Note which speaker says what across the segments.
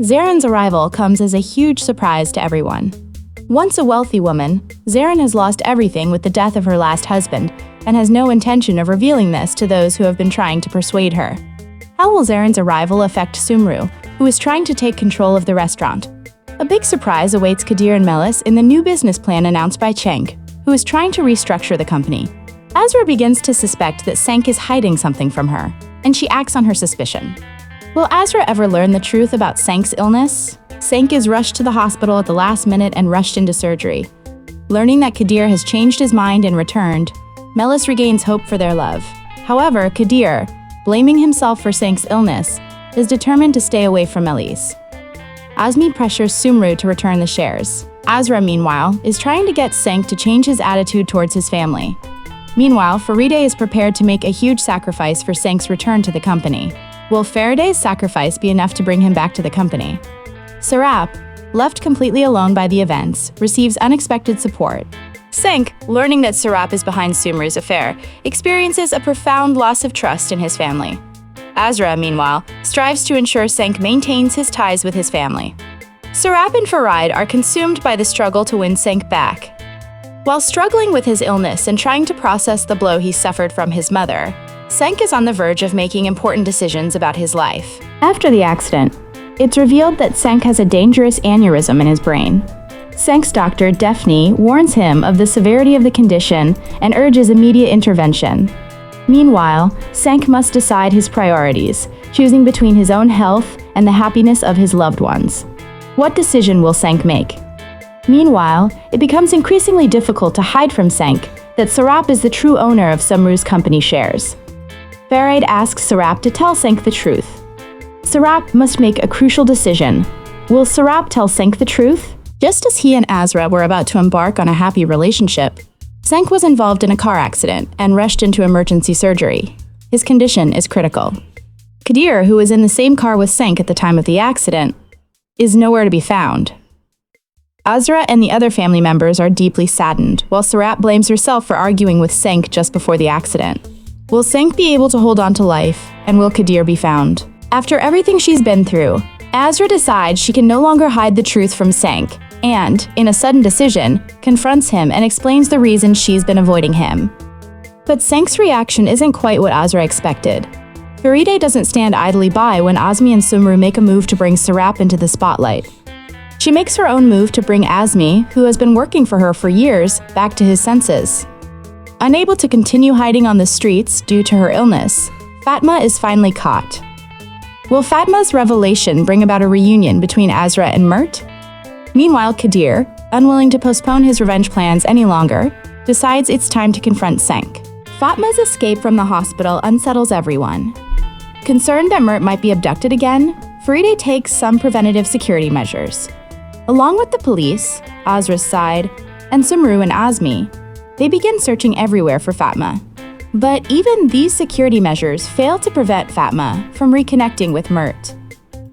Speaker 1: Zaren's arrival comes as a huge surprise to everyone. Once a wealthy woman, Zaren has lost everything with the death of her last husband and has no intention of revealing this to those who have been trying to persuade her. How will Zaren's arrival affect Sumru, who is trying to take control of the restaurant? A big surprise awaits Kadir and Melis in the new business plan announced by Cenk, who is trying to restructure the company. Azra begins to suspect that Cenk is hiding something from her, and she acts on her suspicion. Will Azra ever learn the truth about Cenk's illness? Cenk is rushed to the hospital at the last minute and rushed into surgery. Learning that Kadir has changed his mind and returned, Melis regains hope for their love. However, Kadir, blaming himself for Cenk's illness, is determined to stay away from Melis. Azmi pressures Sumru to return the shares. Azra, meanwhile, is trying to get Cenk to change his attitude towards his family. Meanwhile, Feride is prepared to make a huge sacrifice for Cenk's return to the company. Will Faride's sacrifice be enough to bring him back to the company? Serap, left completely alone by the events, receives unexpected support. Cenk, learning that Serap is behind Sumru's affair, experiences a profound loss of trust in his family. Azra, meanwhile, strives to ensure Cenk maintains his ties with his family. Serap and Faride are consumed by the struggle to win Cenk back. While struggling with his illness and trying to process the blow he suffered from his mother, Cenk is on the verge of making important decisions about his life. After the accident, it's revealed that Cenk has a dangerous aneurysm in his brain. Cenk's doctor, Daphne, warns him of the severity of the condition and urges immediate intervention. Meanwhile, Cenk must decide his priorities, choosing between his own health and the happiness of his loved ones. What decision will Cenk make? Meanwhile, it becomes increasingly difficult to hide from Cenk that Serap is the true owner of Sumru's company shares. Faride asks Serap to tell Cenk the truth. Serap must make a crucial decision. Will Serap tell Cenk the truth? Just as he and Azra were about to embark on a happy relationship, Cenk was involved in a car accident and rushed into emergency surgery. His condition is critical. Kadir, who was in the same car with Cenk at the time of the accident, is nowhere to be found. Azra and the other family members are deeply saddened, while Serap blames herself for arguing with Cenk just before the accident. Will Cenk be able to hold on to life, and will Kadir be found? After everything she's been through, Azra decides she can no longer hide the truth from Cenk, and, in a sudden decision, confronts him and explains the reason she's been avoiding him. But Cenk's reaction isn't quite what Azra expected. Faride doesn't stand idly by when Azmi and Sumru make a move to bring Serap into the spotlight. She makes her own move to bring Azmi, who has been working for her for years, back to his senses. Unable to continue hiding on the streets due to her illness, Fatma is finally caught. Will Fatma's revelation bring about a reunion between Azra and Mert? Meanwhile, Kadir, unwilling to postpone his revenge plans any longer, decides it's time to confront Cenk. Fatma's escape from the hospital unsettles everyone. Concerned that Mert might be abducted again, Faride takes some preventative security measures. Along with the police, Azra's side, and Sumru and Azmi, they begin searching everywhere for Fatma. But even these security measures fail to prevent Fatma from reconnecting with Mert.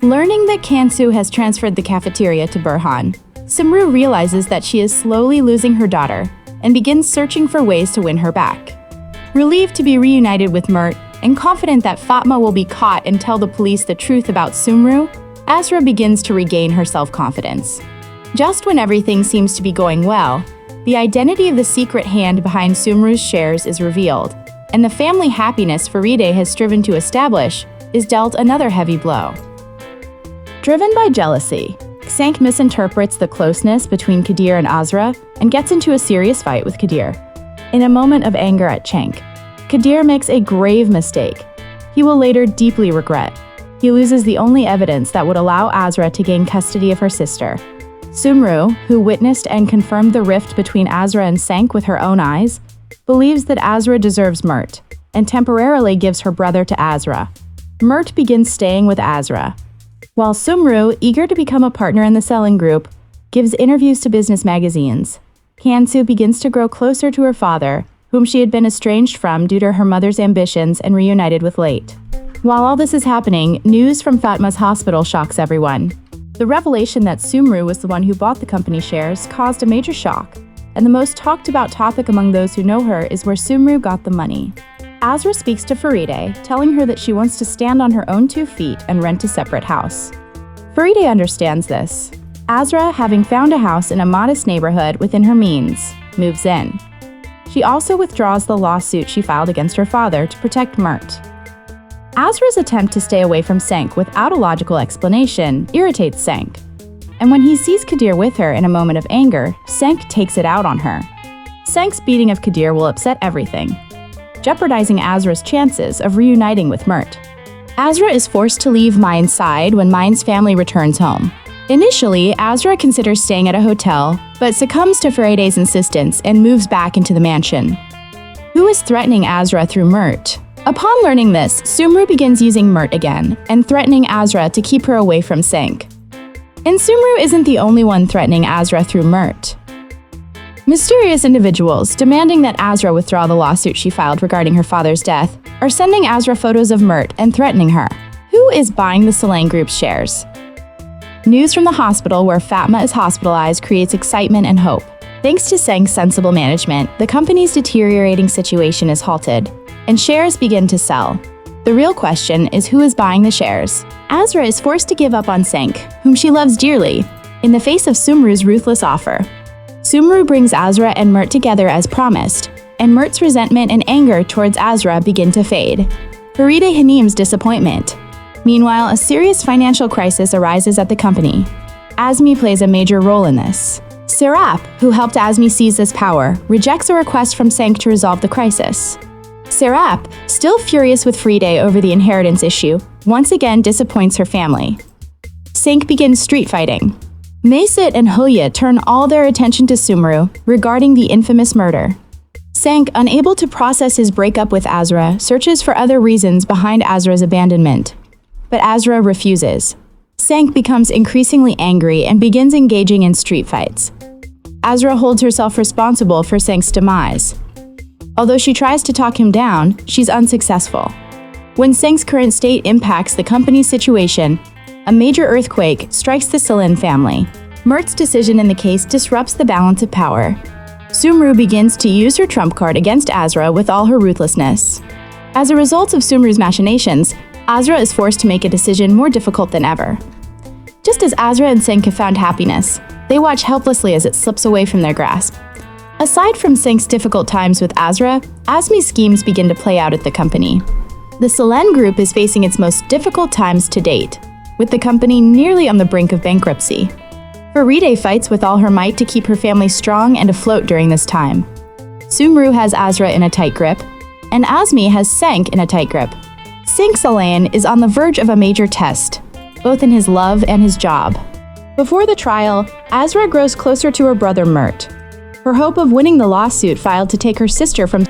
Speaker 1: Learning that Kansu has transferred the cafeteria to Burhan, Sumru realizes that she is slowly losing her daughter and begins searching for ways to win her back. Relieved to be reunited with Mert and confident that Fatma will be caught and tell the police the truth about Sumru, Azra begins to regain her self-confidence. Just when everything seems to be going well, the identity of the secret hand behind Sumru's shares is revealed, and the family happiness Faride has striven to establish is dealt another heavy blow. Driven by jealousy, Cenk misinterprets the closeness between Kadir and Azra and gets into a serious fight with Kadir. In a moment of anger at Cenk, Kadir makes a grave mistake he will later deeply regret. He loses the only evidence that would allow Azra to gain custody of her sister. Sumru, who witnessed and confirmed the rift between Azra and Cenk with her own eyes, believes that Azra deserves Mert, and temporarily gives her brother to Azra. Mert begins staying with Azra, while Sumru, eager to become a partner in the selling group, gives interviews to business magazines. Kansu begins to grow closer to her father, whom she had been estranged from due to her mother's ambitions and reunited with late. While all this is happening, news from Fatma's hospital shocks everyone. The revelation that Sumru was the one who bought the company shares caused a major shock, and the most talked about topic among those who know her is where Sumru got the money. Azra speaks to Faride, telling her that she wants to stand on her own 2 feet and rent a separate house. Faride understands this. Azra, having found a house in a modest neighborhood within her means, moves in. She also withdraws the lawsuit she filed against her father to protect Mert. Azra's attempt to stay away from Cenk without a logical explanation irritates Cenk. And when he sees Kadir with her in a moment of anger, Cenk takes it out on her. Cenk's beating of Kadir will upset everything, jeopardizing Azra's chances of reuniting with Mert. Azra is forced to leave Mine's side when Mine's family returns home. Initially, Azra considers staying at a hotel, but succumbs to Faride's insistence and moves back into the mansion. Who is threatening Azra through Mert? Upon learning this, Sumru begins using Mert again and threatening Azra to keep her away from Cenk. And Sumru isn't the only one threatening Azra through Mert. Mysterious individuals demanding that Azra withdraw the lawsuit she filed regarding her father's death are sending Azra photos of Mert and threatening her. Who is buying the Solange Group's shares? News from the hospital where Fatma is hospitalized creates excitement and hope. Thanks to Cenk's sensible management, the company's deteriorating situation is halted, and shares begin to sell. The real question is who is buying the shares. Azra is forced to give up on Cenk, whom she loves dearly, in the face of Sumru's ruthless offer. Sumru brings Azra and Mert together as promised, and Mert's resentment and anger towards Azra begin to fade. Faride Hanim's disappointment. Meanwhile, a serious financial crisis arises at the company. Azmi plays a major role in this. Serap, who helped Azmi seize this power, rejects a request from Cenk to resolve the crisis. Serap, still furious with Faride over the inheritance issue, once again disappoints her family. Cenk begins street fighting. Maysit and Hulya turn all their attention to Sumru regarding the infamous murder. Cenk, unable to process his breakup with Azra, searches for other reasons behind Azra's abandonment. But Azra refuses. Cenk becomes increasingly angry and begins engaging in street fights. Azra holds herself responsible for Cenk's demise. Although she tries to talk him down, she's unsuccessful. When Cenk's current state impacts the company's situation, a major earthquake strikes the Solange family. Mert's decision in the case disrupts the balance of power. Sumru begins to use her trump card against Azra with all her ruthlessness. As a result of Sumru's machinations, Azra is forced to make a decision more difficult than ever. Just as Azra and Cenk have found happiness, they watch helplessly as it slips away from their grasp. Aside from Cenk's difficult times with Azra, Azmi's schemes begin to play out at the company. The Solange Group is facing its most difficult times to date, with the company nearly on the brink of bankruptcy. Faride fights with all her might to keep her family strong and afloat during this time. Sumru has Azra in a tight grip, and Azmi has Cenk in a tight grip. Cenk Solange is on the verge of a major test, both in his love and his job. Before the trial, Azra grows closer to her brother Mert. Her hope of winning the lawsuit filed to take her sister from